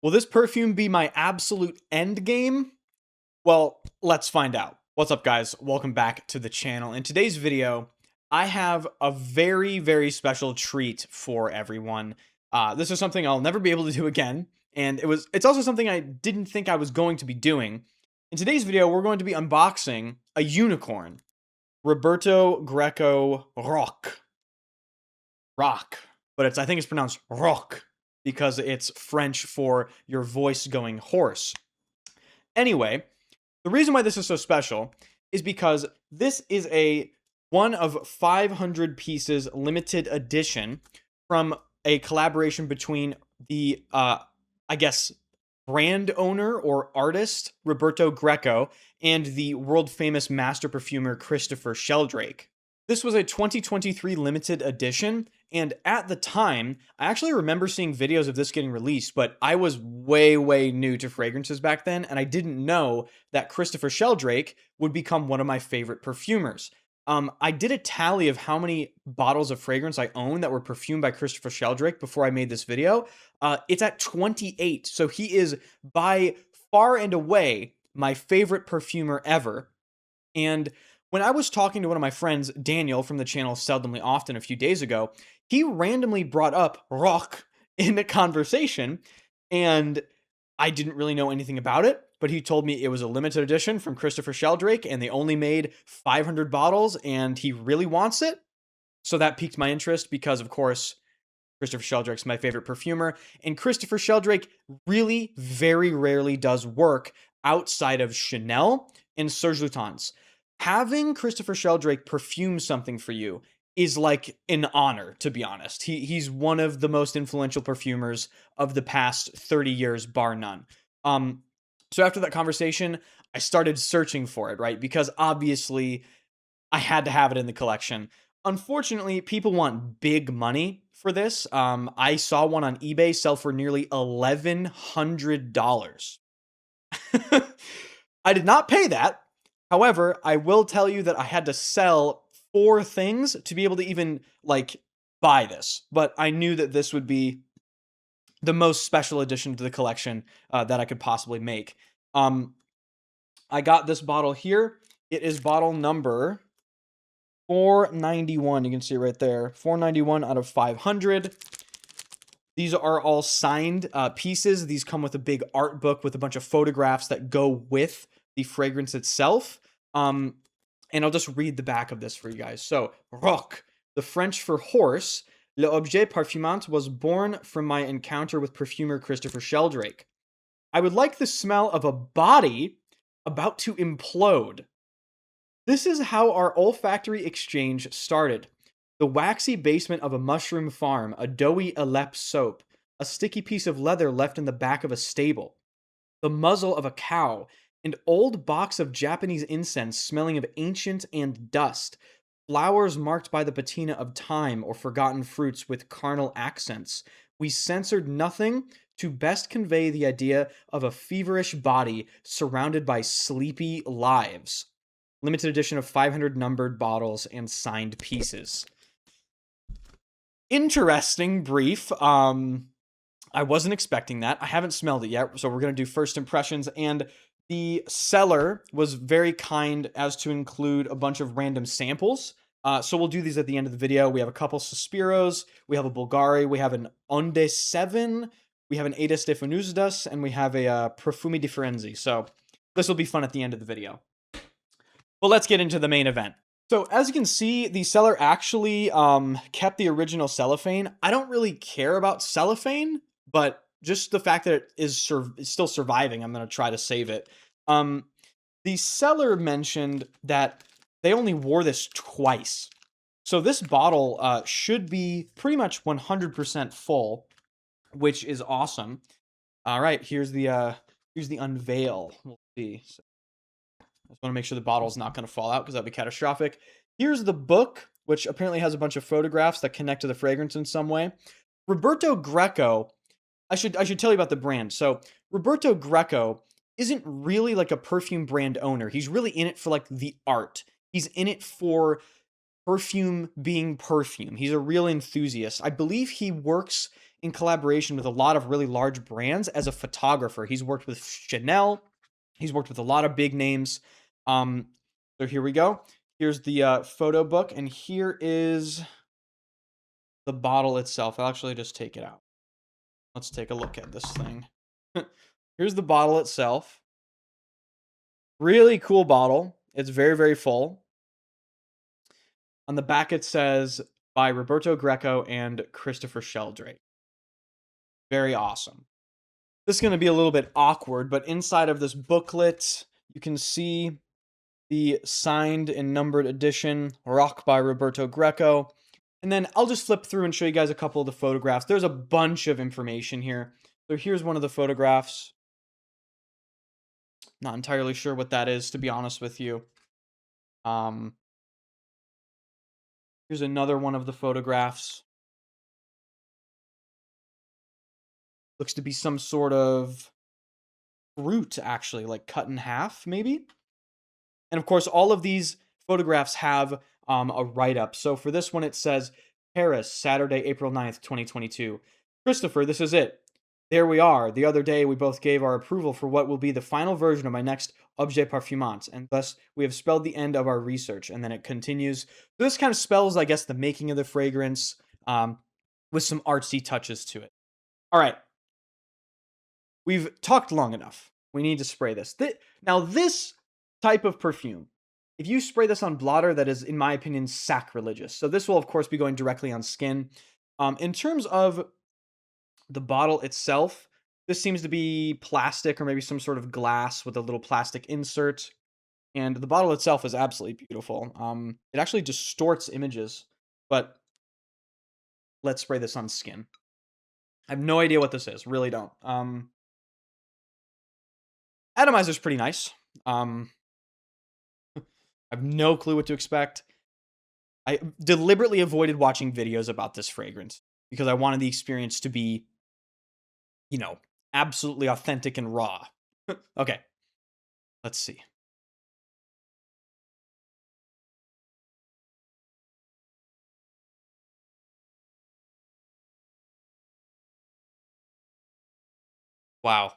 Will this perfume be my absolute end game? Well, let's find out. What's up, guys? Welcome back to the channel. In today's video, I have a very, very special treat for everyone. This is something I'll never be able to do again, and it's also something I didn't think I was going to be doing. In today's video, we're going to be unboxing a unicorn, Roberto Greco Rauque. But I think it's pronounced Rauque because it's French for your voice going hoarse. Anyway, the reason why this is so special is because this is a one of 500 pieces limited edition from a collaboration between the, I guess, brand owner or artist, Roberto Greco, and the world famous master perfumer, Christopher Sheldrake. This was a 2023 limited edition, and at the time, I actually remember seeing videos of this getting released, but I was way, way new to fragrances back then, and I didn't know that Christopher Sheldrake would become one of my favorite perfumers. I did a tally of how many bottles of fragrance I own that were perfumed by Christopher Sheldrake before I made this video. It's at 28, so he is by far and away my favorite perfumer ever. And when I was talking to one of my friends, Daniel, from the channel Seldomly Often a few days ago, he randomly brought up Rauque in a conversation, and I didn't really know anything about it, but he told me it was a limited edition from Christopher Sheldrake, and they only made 500 bottles, and he really wants it. So that piqued my interest because, of course, Christopher Sheldrake's my favorite perfumer, and Christopher Sheldrake really very rarely does work outside of Chanel and Serge Lutens. Having Christopher Sheldrake perfume something for you is like an honor, to be honest. He's one of the most influential perfumers of the past 30 years, bar none. So after that conversation, I started searching for it, right? Because obviously I had to have it in the collection. Unfortunately, people want big money for this. I saw one on eBay sell for nearly $1,100. I did not pay that. However, I will tell you that I had to sell 4 things to be able to even, like, buy this. But I knew that this would be the most special addition to the collection that I could possibly make. I got this bottle here. It is bottle number 491. You can see it right there. 491 out of 500. These are all signed pieces. These come with a big art book with a bunch of photographs that go with the fragrance itself. And I'll just read the back of this for you guys. So, Rauque, the French for horse, l'objet parfumant was born from my encounter with perfumer Christopher Sheldrake. I would like the smell of a body about to implode. This is how our olfactory exchange started. The waxy basement of a mushroom farm, a doughy Alep soap, a sticky piece of leather left in the back of a stable, the muzzle of a cow, an old box of Japanese incense smelling of ancient and dust, flowers marked by the patina of time or forgotten fruits with carnal accents. We censored nothing to best convey the idea of a feverish body surrounded by sleepy lives. Limited edition of 500 numbered bottles and signed pieces. Interesting brief. I wasn't expecting that. I haven't smelled it yet, so we're going to do first impressions, and the seller was very kind as to include a bunch of random samples. So we'll do these at the end of the video. We have a couple Sospiros, we have a Bvlgari, we have an Onde 7, we have an Aedes de Venustas, and we have a Perfume di Firenze. So this will be fun at the end of the video. But let's get into the main event. So as you can see, the seller actually kept the original cellophane. I don't really care about cellophane, but just the fact that it is still surviving, I'm going to try to save it. The seller mentioned that they only wore this twice. So this bottle should be pretty much 100% full, which is awesome. All right, here's the unveil. We'll see. So I just want to make sure the bottle's not going to fall out because that'd be catastrophic. Here's the book, which apparently has a bunch of photographs that connect to the fragrance in some way. Roberto Greco, I should tell you about the brand. So Roberto Greco isn't really like a perfume brand owner. He's really in it for like the art. He's in it for perfume being perfume. He's a real enthusiast. I believe he works in collaboration with a lot of really large brands as a photographer. He's worked with Chanel. He's worked with a lot of big names. So here we go. Here's the photo book, and here is the bottle itself. I'll actually just take it out. Let's take a look at this thing. Here's the bottle itself. Really cool bottle. It's very, very full. On the back, it says by Roberto Greco and Christopher Sheldrake. Very awesome. This is going to be a little bit awkward, but inside of this booklet, you can see the signed and numbered edition, Rock by Roberto Greco. And then I'll just flip through and show you guys a couple of the photographs. There's a bunch of information here. So here's one of the photographs. Not entirely sure what that is, to be honest with you. Here's another one of the photographs. Looks to be some sort of fruit, actually, like cut in half, maybe. And of course, all of these photographs have a write-up. So for this one, it says, Paris, Saturday, April 9th, 2022. Christopher, this is it. There we are. The other day, we both gave our approval for what will be the final version of my next objet parfumant, and thus we have spelled the end of our research. And then it continues. So this kind of spells, I guess, the making of the fragrance with some artsy touches to it. All right. We've talked long enough. We need to spray this. Now, this type of perfume, if you spray this on blotter, that is, in my opinion, sacrilegious. So this will, of course, be going directly on skin. In terms of the bottle itself, this seems to be plastic or maybe some sort of glass with a little plastic insert. And the bottle itself is absolutely beautiful. It actually distorts images, but let's spray this on skin. I have no idea what this is. Really don't. Atomizer's pretty nice. I have no clue what to expect. I deliberately avoided watching videos about this fragrance because I wanted the experience to be, you know, absolutely authentic and raw. Okay, let's see. Wow.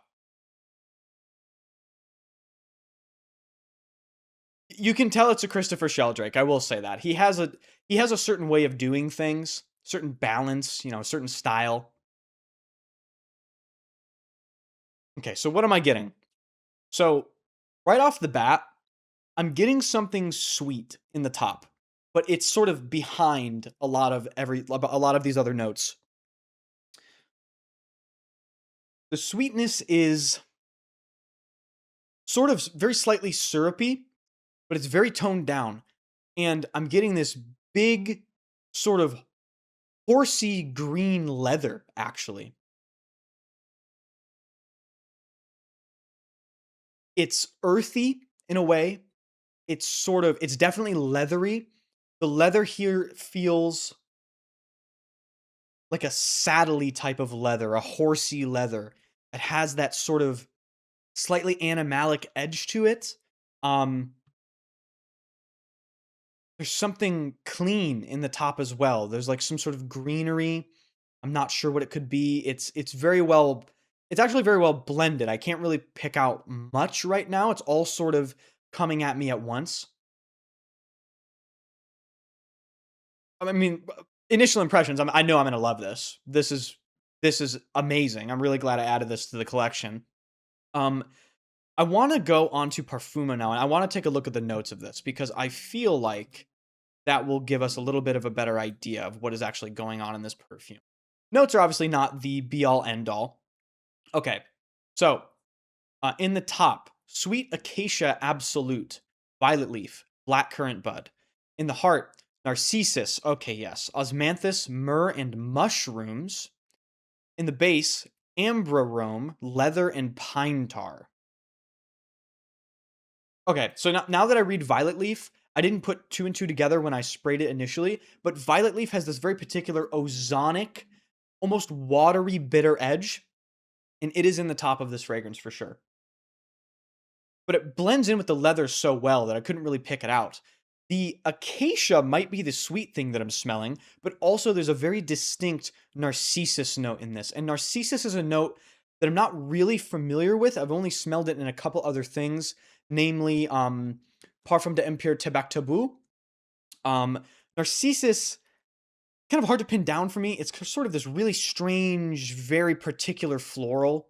You can tell it's a Christopher Sheldrake. I will say that. He has a certain way of doing things, certain balance, you know, certain style. Okay, so what am I getting? So, right off the bat, I'm getting something sweet in the top, but it's sort of behind a lot of these other notes. The sweetness is sort of very slightly syrupy, but it's very toned down. And I'm getting this big sort of horsey green leather, actually. It's earthy in a way. It's definitely leathery. The leather here feels like a saddly type of leather, a horsey leather. It has that sort of slightly animalic edge to it. There's something clean in the top as well. There's like some sort of greenery. I'm not sure what it could be. It's actually very well blended. I can't really pick out much right now. It's all sort of coming at me at once. I mean, initial impressions, I know I'm gonna love this. This is amazing. I'm really glad I added this to the collection. Um, I want to go on to Perfume now, and I want to take a look at the notes of this because I feel like that will give us a little bit of a better idea of what is actually going on in this perfume. Notes are obviously not the be-all, end-all. Okay, so in the top, Sweet Acacia Absolute, Violet Leaf, Black Currant Bud. In the heart, Narcissus, okay, yes, Osmanthus, Myrrh, and Mushrooms. In the base, Ambrarome, Leather, and Pine Tar. Okay, so now that I read Violet Leaf, I didn't put two and two together when I sprayed it initially, but Violet Leaf has this very particular ozonic, almost watery bitter edge, and it is in the top of this fragrance for sure. But it blends in with the leather so well that I couldn't really pick it out. The acacia might be the sweet thing that I'm smelling, but also there's a very distinct narcissus note in this. And narcissus is a note that I'm not really familiar with. I've only smelled it in a couple other things, namely Parfum de Empire Tabac Tabou. Narcissus, kind of hard to pin down for me. It's sort of this really strange, very particular floral.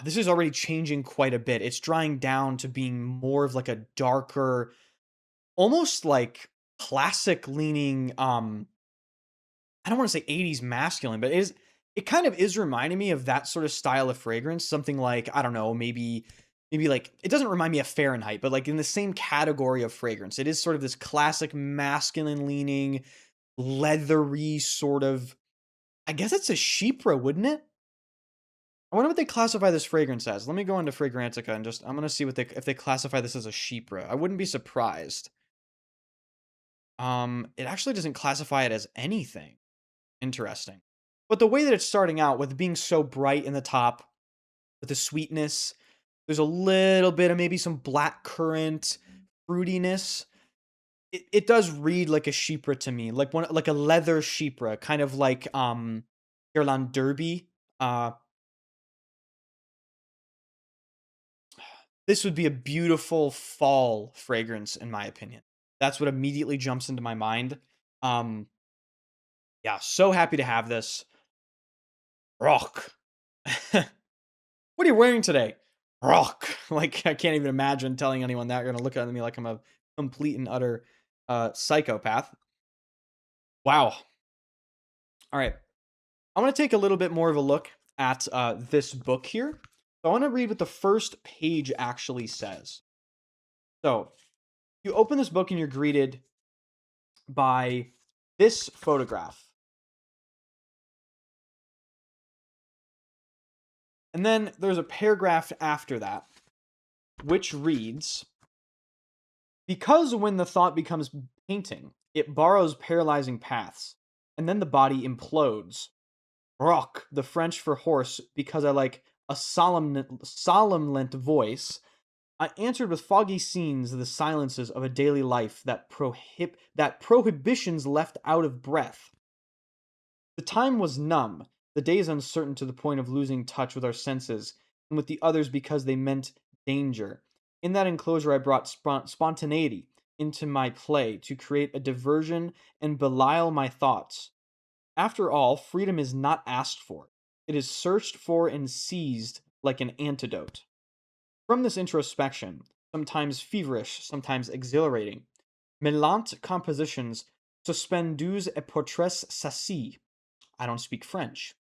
This is already changing quite a bit. It's drying down to being more of like a darker, almost like classic leaning, I don't want to say 80s masculine, but it kind of is reminding me of that sort of style of fragrance. Something like, I don't know, maybe like, it doesn't remind me of Fahrenheit, but like in the same category of fragrance. It is sort of this classic masculine leaning, leathery sort of, I guess it's a Chypre, wouldn't it? I wonder what they classify this fragrance as. Let me go into Fragrantica and just, I'm gonna see what if they classify this as a Chypre. I wouldn't be surprised. It actually doesn't classify it as anything. Interesting. But the way that it's starting out with being so bright in the top, with the sweetness, there's a little bit of maybe some black currant fruitiness. It does read like a Chypre to me, like a leather Chypre, kind of like Guerlain Derby. Uh, this would be a beautiful fall fragrance, in my opinion. That's what immediately jumps into my mind. Um, yeah, so happy to have this. Rock. What are you wearing today? Rock. Like, I can't even imagine telling anyone that. You're gonna look at me like I'm a complete and utter psychopath. Wow. All right. I want to take a little bit more of a look at this book here. So I want to read what the first page actually says. So you open this book and you're greeted by this photograph. And then there's a paragraph after that, which reads, because when the thought becomes painting, it borrows paralyzing paths, and then the body implodes. Rock, the French for horse, because I like a solemnant voice. I answered with foggy scenes the silences of a daily life that prohibitions left out of breath. The time was numb, the days uncertain to the point of losing touch with our senses and with the others because they meant danger. In that enclosure, I brought spontaneity into my play to create a diversion and beguile my thoughts. After all, freedom is not asked for, it is searched for and seized like an antidote. From this introspection, sometimes feverish, sometimes exhilarating, Melant compositions suspendus et portraits s'assis. I don't speak French.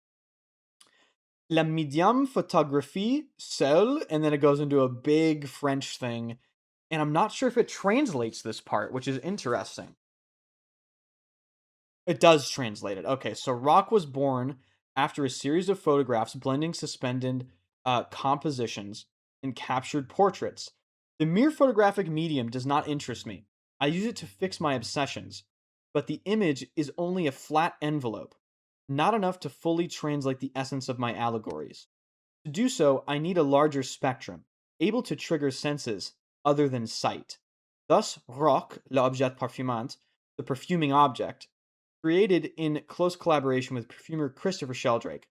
La medium photographie seule, and then it goes into a big French thing, and I'm not sure if it translates this part, which is interesting. It does translate it. Okay, so Rock was born after a series of photographs blending suspended compositions and captured portraits. The mere photographic medium does not interest me. I use it to fix my obsessions, but the image is only a flat envelope, not enough to fully translate the essence of my allegories. To do so, I need a larger spectrum, able to trigger senses other than sight. Thus, Rock, l'objet parfumant, the perfuming object, created in close collaboration with perfumer Christopher Sheldrake,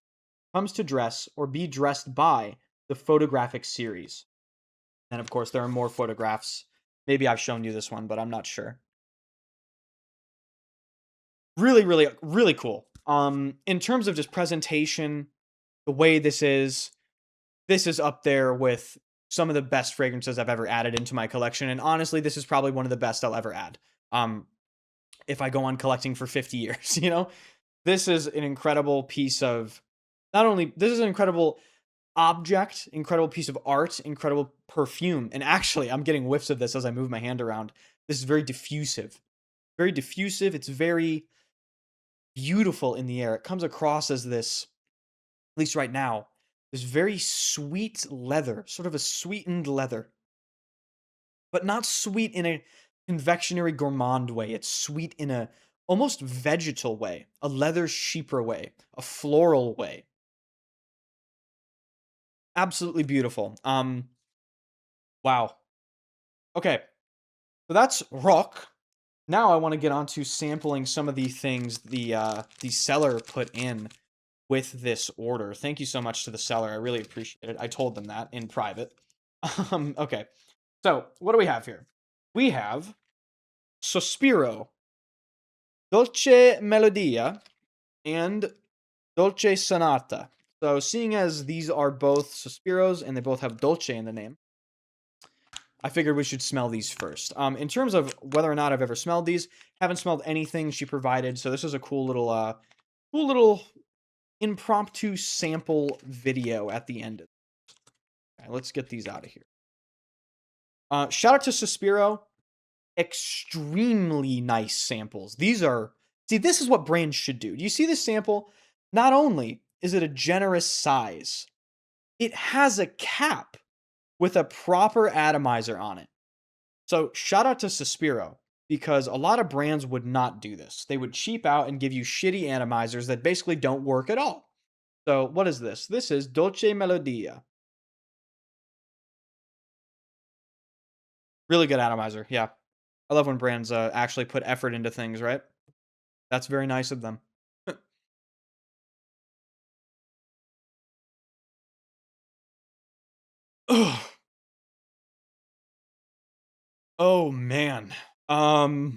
comes to dress or be dressed by the photographic series. And of course, there are more photographs. Maybe I've shown you this one, but I'm not sure. Really, really, really cool. In terms of just presentation, the way this is up there with some of the best fragrances I've ever added into my collection. And honestly, this is probably one of the best I'll ever add. If I go on collecting for 50 years, you know, this is an incredible piece of, not only, this is an incredible object, incredible piece of art, incredible perfume. And actually, I'm getting whiffs of this as I move my hand around. This is very diffusive. Very diffusive. It's very beautiful in the air. It comes across as this, at least right now, this very sweet leather, sort of a sweetened leather, but not sweet in a confectionery gourmand way. It's sweet in a almost vegetal way, a leather Chypre way, a floral way. Absolutely beautiful. Wow. Okay. So that's rock. Now I want to get on to sampling some of the things the seller put in with this order. Thank you so much to the seller. I really appreciate it. I told them that in private. Okay. So, what do we have here? We have Sospiro, Dolce Melodia, and Dolce Sonata. So, seeing as these are both Sospiros and they both have Dolce in the name, I figured we should smell these first. In terms of whether or not I've ever smelled these, haven't smelled anything she provided. So this is a cool little impromptu sample video at the end. Okay, let's get these out of here. Shout out to Sospiro. Extremely nice samples. See, this is what brands should do. Do you see this sample? Not only is it a generous size, it has a cap with a proper atomizer on it. So shout out to Sospiro, because a lot of brands would not do this. They would cheap out and give you shitty atomizers that basically don't work at all. So what is this? This is Dolce Melodia. Really good atomizer, yeah. I love when brands actually put effort into things, right? That's very nice of them. Ugh. Oh man. So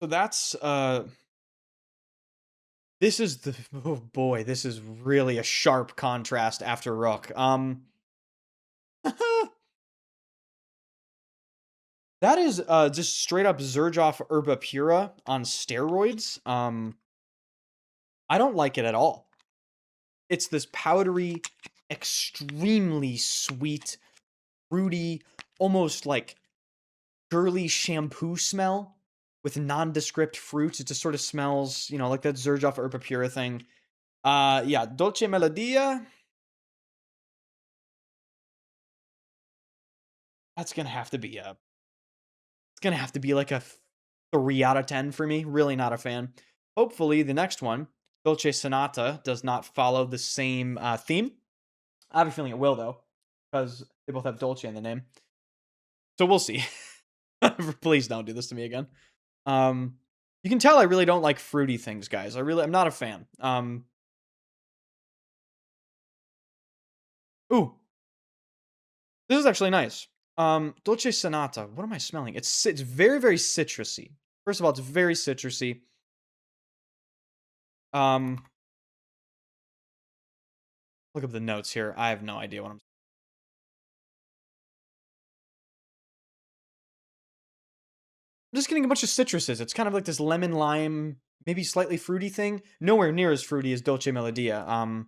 that's this is the oh boy, this is really a sharp contrast after Rook. That is just straight up Zerjoff Herba Pura on steroids. I don't like it at all. It's this powdery, extremely sweet, fruity, almost like girly shampoo smell with nondescript fruits. It just sort of smells, like that Zerjoff Herba Pura thing. Yeah, Dolce Melodia. That's gonna have to be a. It's gonna have to be like a 3 out of 10 for me. Really not a fan. Hopefully, the next one, Dolce Sonata, does not follow the same theme. I have a feeling it will, though, because they both have Dolce in the name. So we'll see. Please don't do this to me again. You can tell I really don't like fruity things, guys. I'm not a fan. Ooh, this is actually nice. Dolce Sonata. What am I smelling? It's very, very citrusy. First of all, it's very citrusy. Um, look up the notes here. I have no idea what I'm just getting a bunch of citruses. It's kind of like this lemon lime, maybe slightly fruity thing. Nowhere near as fruity as Dolce Melodia.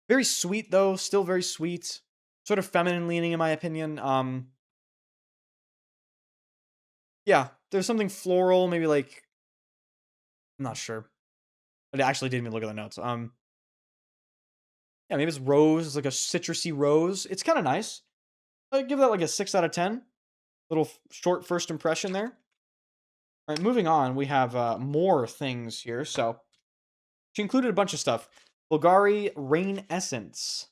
Very sweet though, still very sweet. Sort of feminine leaning in my opinion. Yeah, there's something floral, maybe like I'm not sure. I actually didn't even look at the notes. Yeah, maybe it's rose. It's like a citrusy rose. It's kind of nice. I'd give that like a 6 out of 10. Little short first impression there. All right, moving on. We have more things here. So she included a bunch of stuff. Bvlgari Rain Essence.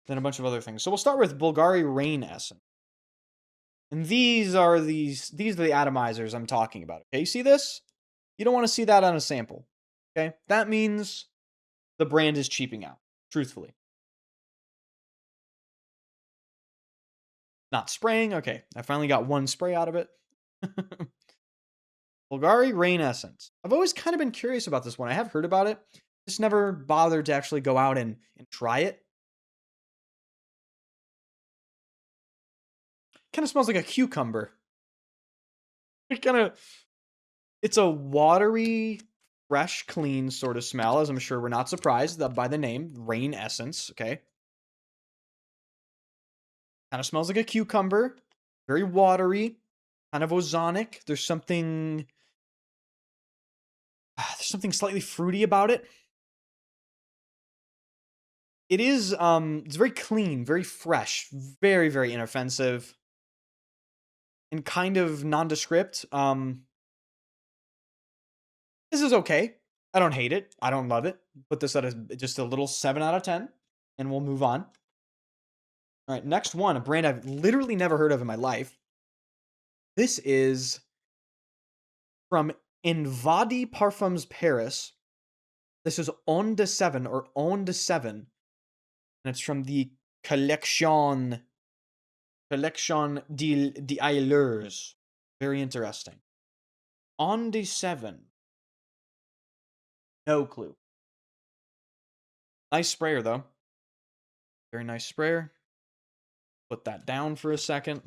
Then a bunch of other things. So we'll start with Bvlgari Rain Essence. And these are the atomizers I'm talking about. Okay, you see this? You don't want to see that on a sample. Okay? That means the brand is cheaping out, truthfully. Not spraying. Okay, I finally got one spray out of it. Bvlgari Rain Essence. I've always kind of been curious about this one. I have heard about it. Just never bothered to actually go out and try it. Kind of smells like a cucumber. It's a watery, fresh, clean sort of smell, as I'm sure we're not surprised by the name, Rain Essence, okay? Kind of smells like a cucumber, very watery, kind of ozonic. There's something slightly fruity about it. It is it's very clean, very fresh, very, very inoffensive, and kind of nondescript. This is okay. I don't hate it. I don't love it. Put this at just a little 7 out of 10. and we'll move on. All right, next one, a brand I've literally never heard of in my life. This is from Evody Parfums Paris. This is Onde 7 or Onde 7, and it's from the Collection d'Aileurs. Very interesting. Onde 7. No clue. Nice sprayer, though. Very nice sprayer. Put that down for a second.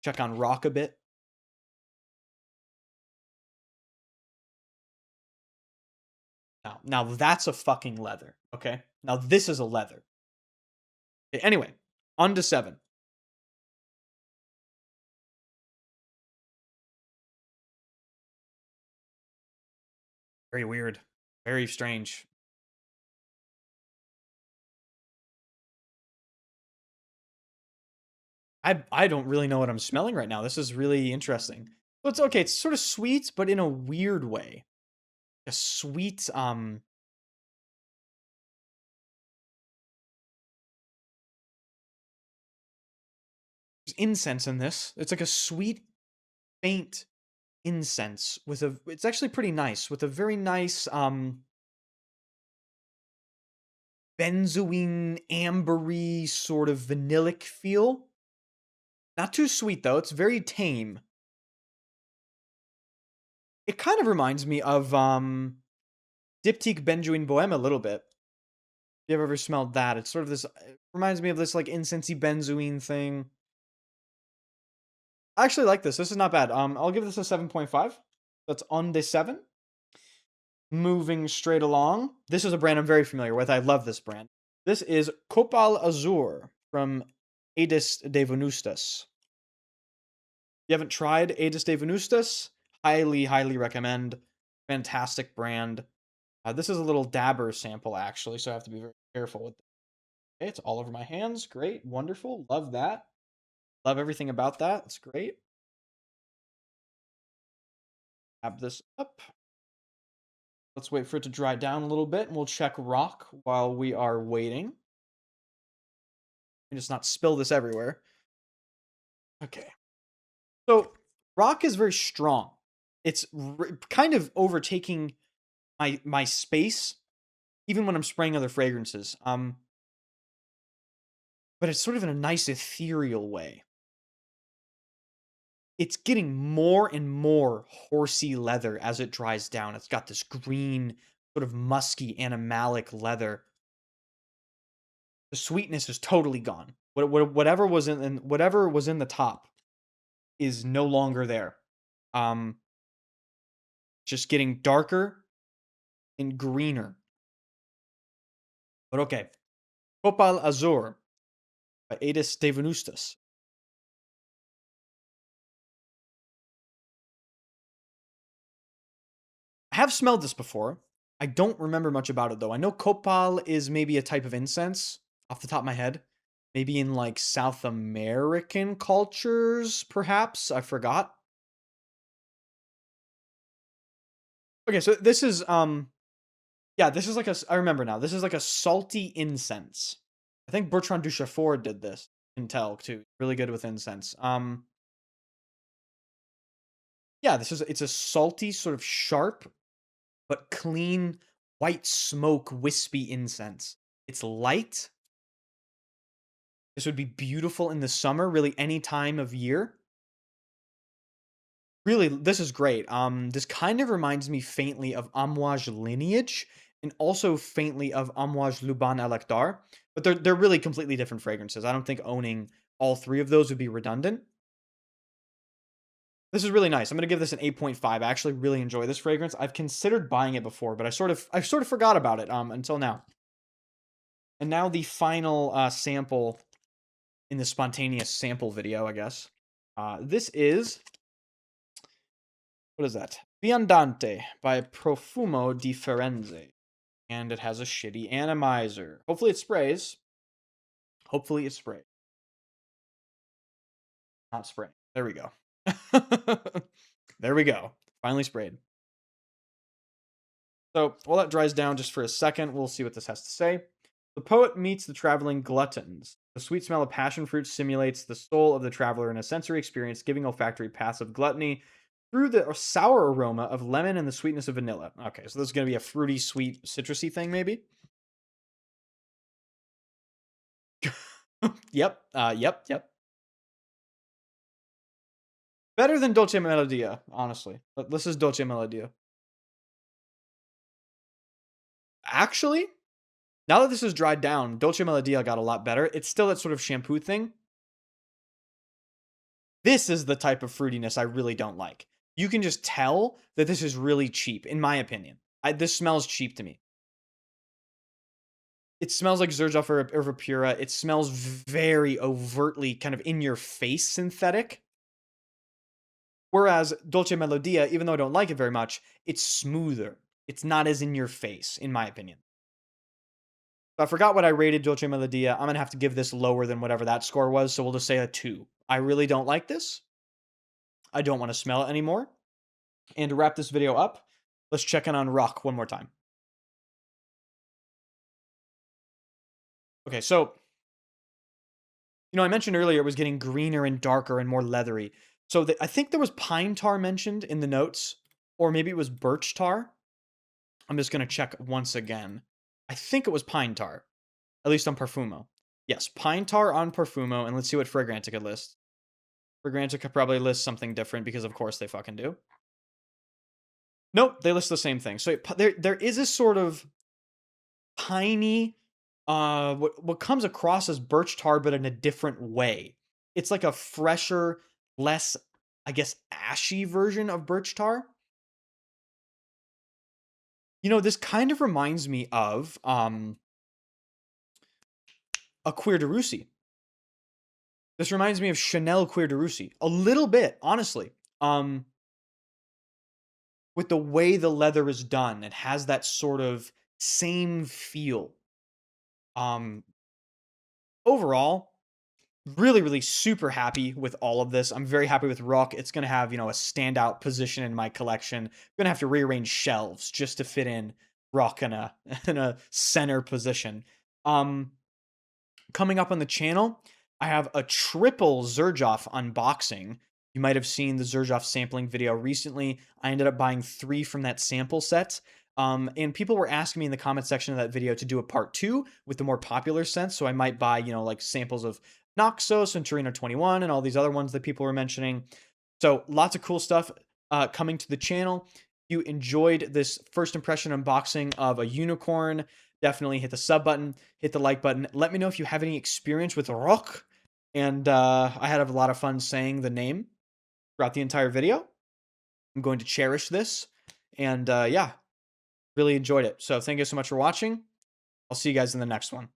Check on Rock a bit. Now that's a fucking leather, okay? Now this is a leather. Okay, anyway, on to 7. Very weird. Very strange. I don't really know what I'm smelling right now. This is really interesting. So it's okay. It's sort of sweet, but in a weird way. A sweet, there's incense in this. It's like a sweet, faint incense with a, it's actually pretty nice, with a very nice, benzoine, ambery, sort of vanillic feel. Not too sweet, though. It's very tame. It kind of reminds me of, Diptyque Benjoin Bohème a little bit. If you've ever smelled that, it's sort of this, it reminds me of this, like, incensey benzoine thing. I actually like this. This is not bad. I'll give this a 7.5. That's on the 7. Moving straight along. This is a brand I'm very familiar with. I love this brand. This is Copal Azur from Aedes de Venustas. If you haven't tried Aedes de Venustas, highly, highly recommend. Fantastic brand. This is a little dabber sample, actually, so I have to be very careful with it. Okay, it's all over my hands. Great. Wonderful. Love that. Love everything about that. It's great. Tap this up. Let's wait for it to dry down a little bit, and we'll check rock while we are waiting. And just not spill this everywhere. Okay. So, rock is very strong. It's kind of overtaking my space, even when I'm spraying other fragrances. But it's sort of in a nice ethereal way. It's getting more and more horsey leather as it dries down. It's got this green, sort of musky, animalic leather. The sweetness is totally gone. Whatever was in the top is no longer there. Just getting darker and greener. But okay. Copal Azur by Aedes de Venustas. I have smelled this before. I don't remember much about it, though. I know copal is maybe a type of incense, off the top of my head. Maybe in, like, South American cultures, perhaps? I forgot. Okay, so this is, yeah, this is like a, I remember now. This is like a salty incense. I think Bertrand Duchaufour did this. You can tell, too. Really good with incense. Yeah, it's a salty, sort of sharp, but clean, white smoke, wispy incense. It's light. This would be beautiful in the summer, really any time of year. Really, this is great. This kind of reminds me faintly of Amouage Lineage and also faintly of Amouage Luban Electar, but they're really completely different fragrances. I don't think owning all three of those would be redundant. This is really nice. I'm gonna give this an 8.5. I actually really enjoy this fragrance. I've considered buying it before, but I sort of forgot about it until now. And now the final sample in the spontaneous sample video, I guess. This is, what is that? Viadante by Profumo di Firenze. And it has a shitty atomizer. Hopefully it sprays. Hopefully it sprays. Not spraying. There we go. There we go. Finally sprayed. So while that dries down just for a second, we'll see what this has to say. The poet meets the traveling gluttons. The sweet smell of passion fruit simulates the soul of the traveler in a sensory experience, giving olfactory paths of gluttony through the sour aroma of lemon and the sweetness of vanilla. Okay, so this is going to be a fruity, sweet, citrusy thing, maybe? Yep, yep. Better than Dolce Melodia, honestly. But this is Dolce Melodia. Actually, now that this is dried down, Dolce Melodia got a lot better. It's still that sort of shampoo thing. This is the type of fruitiness I really don't like. You can just tell that this is really cheap, in my opinion. This smells cheap to me. It smells like Xerjoff or Vapura. It smells very overtly kind of in your face synthetic. Whereas Dolce Melodia, even though I don't like it very much, it's smoother. It's not as in your face, in my opinion. So I forgot what I rated Dolce Melodia. I'm going to have to give this lower than whatever that score was, so we'll just say a 2. I really don't like this. I don't want to smell it anymore. And to wrap this video up, let's check in on Rock one more time. Okay, so, I mentioned earlier it was getting greener and darker and more leathery. So I think there was pine tar mentioned in the notes, or maybe it was birch tar. I'm just going to check once again. I think it was pine tar, at least on Perfumo. Yes, pine tar on Perfumo, and let's see what Fragrantica lists. Fragrantica probably lists something different because, of course, they fucking do. Nope, they list the same thing. So there is a sort of piney, what comes across as birch tar, but in a different way. It's like a fresher, less, I guess, ashy version of birch tar. This kind of reminds me of a Cuir de Russie. This reminds me of Chanel Cuir de Russie a little bit, honestly. With the way the leather is done, it has that sort of same feel. Overall, really, really super happy with all of this. I'm very happy with Rock. It's going to have, a standout position in my collection. I'm going to have to rearrange shelves just to fit in Rock in a in a center position. Coming up on the channel, I have a triple Xerjoff unboxing. You might have seen the Xerjoff sampling video recently. I ended up buying 3 from that sample set. And people were asking me in the comment section of that video to do a part 2 with the more popular scents. So I might buy, like samples of Noxos and Torino 21 and all these other ones that people were mentioning. So lots of cool stuff coming to the channel. If you enjoyed this first impression unboxing of a unicorn, definitely hit the sub button, hit the like button. Let me know if you have any experience with Rock. And I had a lot of fun saying the name throughout the entire video. I'm going to cherish this. And yeah, really enjoyed it. So thank you so much for watching. I'll see you guys in the next one.